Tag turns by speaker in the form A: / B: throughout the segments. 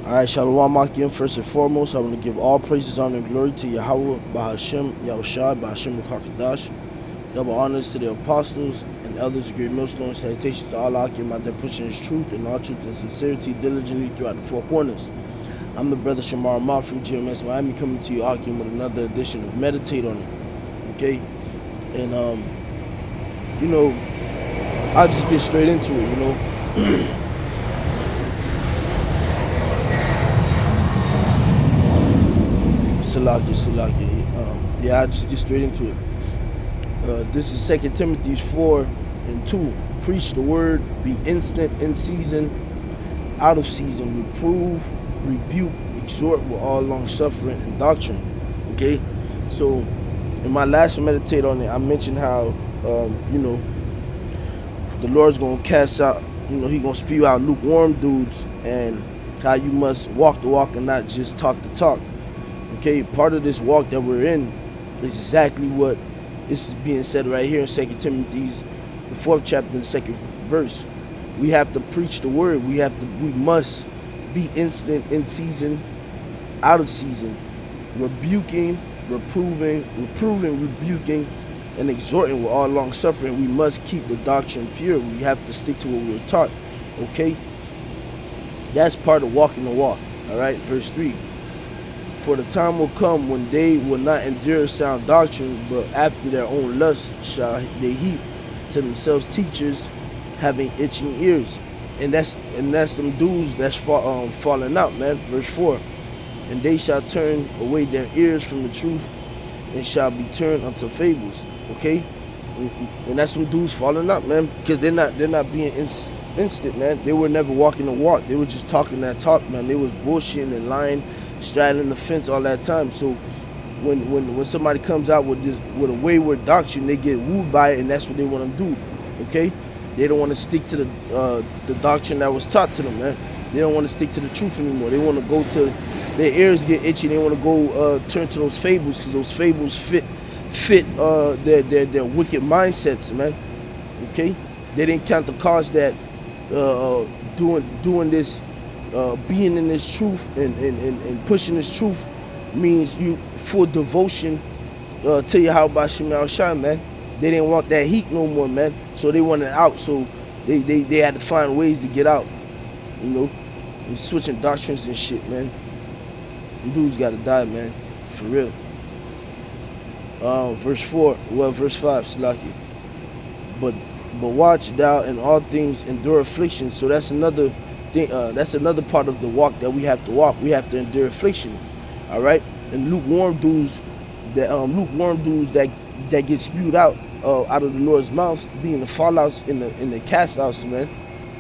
A: Alright, Shalom Akim. First and foremost, I want to give all praises, honor, and glory to Yahweh, Bahashem, Yahushua, Bahashem, Hakadash. Double honors to the apostles and elders of great millstone. Salutations to all Akim out there pushing his truth and all truth and sincerity diligently throughout the four corners. I'm the brother Shamar Ahmad from GMS Miami, coming to you, Akim, with another edition of Meditate on It. Okay? And, I'll just get straight into it, Salaki. I'll just get straight into it. This is 2 Timothy 4:2. Preach the word, be instant in season, out of season, reprove, rebuke, exhort with all long suffering and doctrine. Okay? So, in my last meditate on it, I mentioned how, the Lord's going to cast out, He's going to spew out lukewarm dudes, and how you must walk the walk and not just talk the talk. Okay, part of this walk that we're in is exactly what this is being said right here in 2 Timothy, the 4th chapter, and the 2nd verse. We have to preach the word. We must be instant in season, out of season, rebuking, reproving, rebuking, and exhorting with all long suffering. We must keep the doctrine pure. We have to stick to what we were taught. Okay, that's part of walking the walk. All right, verse 3. For the time will come when they will not endure sound doctrine, but after their own lust shall they heap to themselves teachers having itching ears. And that's them dudes that's falling out, man. Verse 4. And they shall turn away their ears from the truth and shall be turned unto fables. Okay? And that's them dudes falling out, man, because they're not being instant, man. They were never walking the walk. They were just talking that talk, man. They was bullshitting and lying, straddling the fence all that time. So when somebody comes out with a wayward doctrine, they get wooed by it, and that's what they want to do. Okay, they don't want to stick to the doctrine that was taught to them, man. They don't want to stick to the truth anymore. They want to go to their ears get itchy. They want to go turn to those fables, because those fables fit their wicked mindsets, man. Okay, they didn't count the cost that doing this. Being in this truth and pushing this truth means you full devotion to Yahweh Shema Shai, man. They didn't want that heat no more, man. So they wanted out. So they had to find ways to get out, and switching doctrines and shit, man. Them dudes gotta die, man, for real. Verse 5, Salaki. But watch thou in all things endure affliction. So that's another thing. That's another part of the walk that we have to walk. We have to endure affliction. All right. And lukewarm dudes that get spewed out of the Lord's mouth, being the fallouts in the cast outs, man,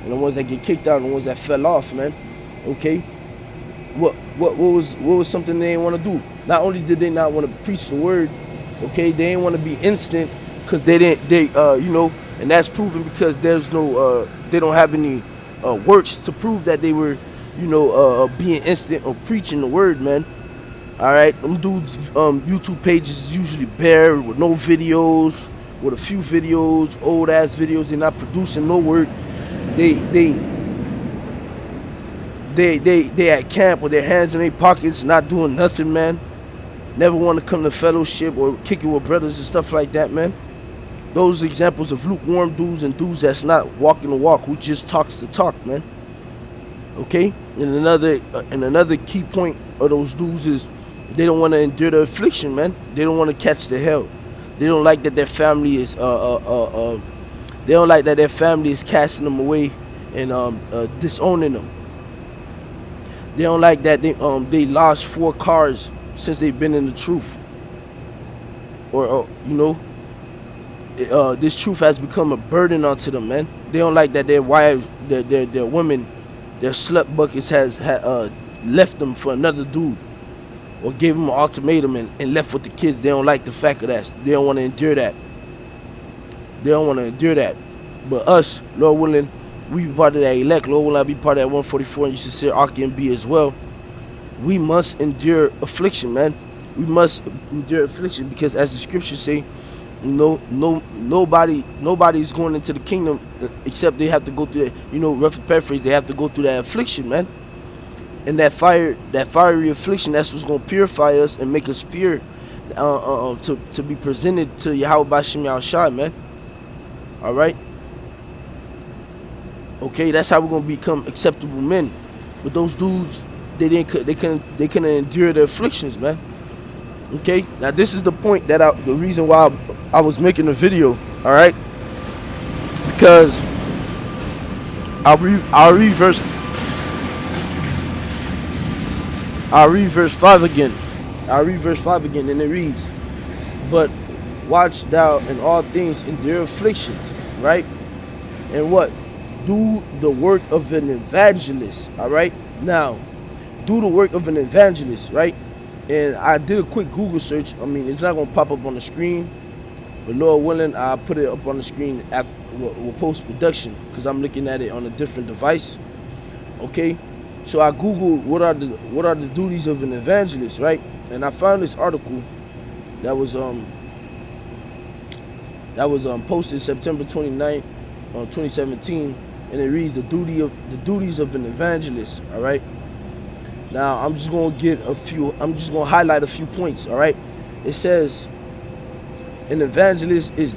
A: and the ones that get kicked out, and the ones that fell off, man. Okay. What was something they didn't want to do? Not only did they not want to preach the word, okay, they didn't want to be instant, because and that's proven because there's no they don't have any works to prove that they were, being instant or preaching the word, man. All right, them dudes' YouTube pages is usually bare with no videos, with a few videos, old ass videos. They're not producing no work. They at camp with their hands in their pockets, not doing nothing, man. Never want to come to fellowship or kick it with brothers and stuff like that, man. Those are examples of lukewarm dudes and dudes that's not walking the walk, who just talks the talk, man. Okay? And another key point of those dudes is they don't want to endure the affliction, man. They don't want to catch the hell. They don't like that their family is they don't like that their family is casting them away and disowning them. They don't like that they lost 4 cars since they've been in the truth. Or this truth has become a burden onto them, man. They don't like that their wives, their women, their slut buckets has left them for another dude, or gave them an ultimatum and left with the kids. They don't like the fact of that. They don't want to endure that. But us, Lord willing, we be part of that elect. Lord willing, I be part of that 144 and you sincere Aki and B as well. We must endure affliction, man. We must endure affliction, because as the scriptures say, nobody's going into the kingdom except they have to go through that, rough paraphrase, they have to go through that affliction, man. And that fiery affliction, that's what's gonna purify us and make us pure, to be presented to Yahweh Bashem Yahushua, man. All right. Okay, that's how we're gonna become acceptable men. But those dudes, they couldn't endure the afflictions, man. Okay. Now this is the point that the reason why I was making a video. All right. Because I'll read verse 5 again. I'll read verse 5 again, and it reads, "But watch thou in all things endure afflictions," right? And what? Do the work of an evangelist, all right? Now, do the work of an evangelist, right? And I did a quick Google search. I mean, it's not going to pop up on the screen, but Lord willing, I'll put it up on the screen after post-production, because I'm looking at it on a different device, okay? So I Googled what are the duties of an evangelist, right? And I found this article that was posted September 29th, 2017, and it reads the duties of an evangelist. All right. Now I'm just gonna highlight a few points. All right. It says an evangelist is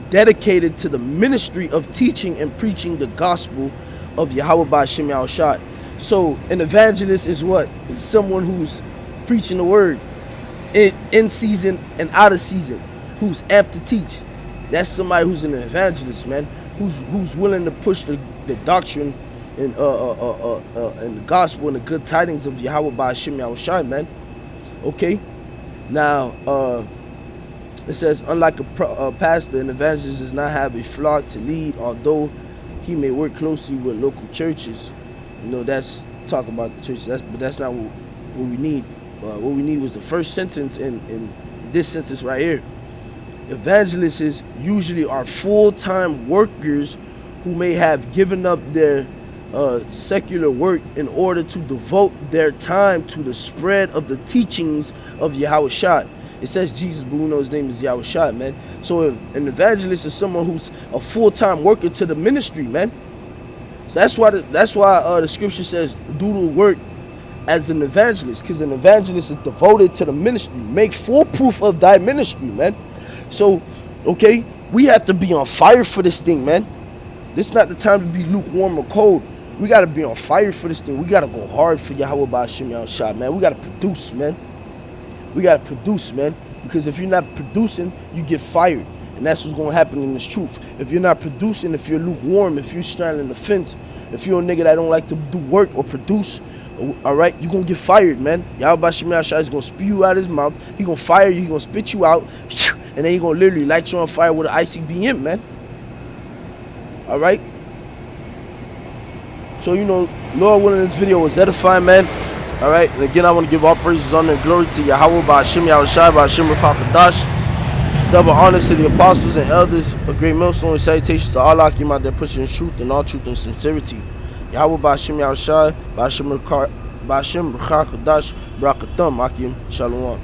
A: dedicated to the ministry of teaching and preaching the gospel of Yahweh Bashem Yahushua. So an evangelist is what? It's someone who's preaching the word in season and out of season, who's apt to teach. That's somebody who's an evangelist, man. Who's willing to push the doctrine and the gospel and the good tidings of Yahweh Bashem Yahushua, man. Okay. Now it says, unlike a pastor, an evangelist does not have a flock to lead, although he may work closely with local churches. You know, that's talk about the church. But that's not what we need. What we need was the first sentence in this sentence right here. Evangelists usually are full-time workers who may have given up their secular work in order to devote their time to the spread of the teachings of Yahushua. It says Jesus, but we know his name is Yahushua, man. So an evangelist is someone who's a full-time worker to the ministry, man. So that's why the scripture says do the work as an evangelist, because an evangelist is devoted to the ministry. Make full proof of thy ministry, man. So, okay, we have to be on fire for this thing, man. This is not the time to be lukewarm or cold. We got to be on fire for this thing. We got to go hard for Yahweh Bashem Yahushua, man. We got to produce, man. We got to produce, man. Because if you're not producing, you get fired. And that's what's going to happen in this truth. If you're not producing, if you're lukewarm, if you're straddling the fence, if you're a nigga that don't like to do work or produce, all right, you're going to get fired, man. Yahweh Bashem Yahushua is going to spew you out his mouth. He going to fire you. He going to spit you out. And then he going to literally light you on fire with an ICBM, man. All right. So, you know, Lord willing, this video was edifying, man. All right. And again, I want to give all praises, honor, and glory to Yahweh Bashem Yahushua, Bashem Rakakadash. Double honors to the apostles and elders. A great millstone and salutations to all Akim out there pushing truth and all truth and sincerity. Yahweh Bashem Yahushua, Bashem Rakakadash, Brakatham, Akim, Shalom.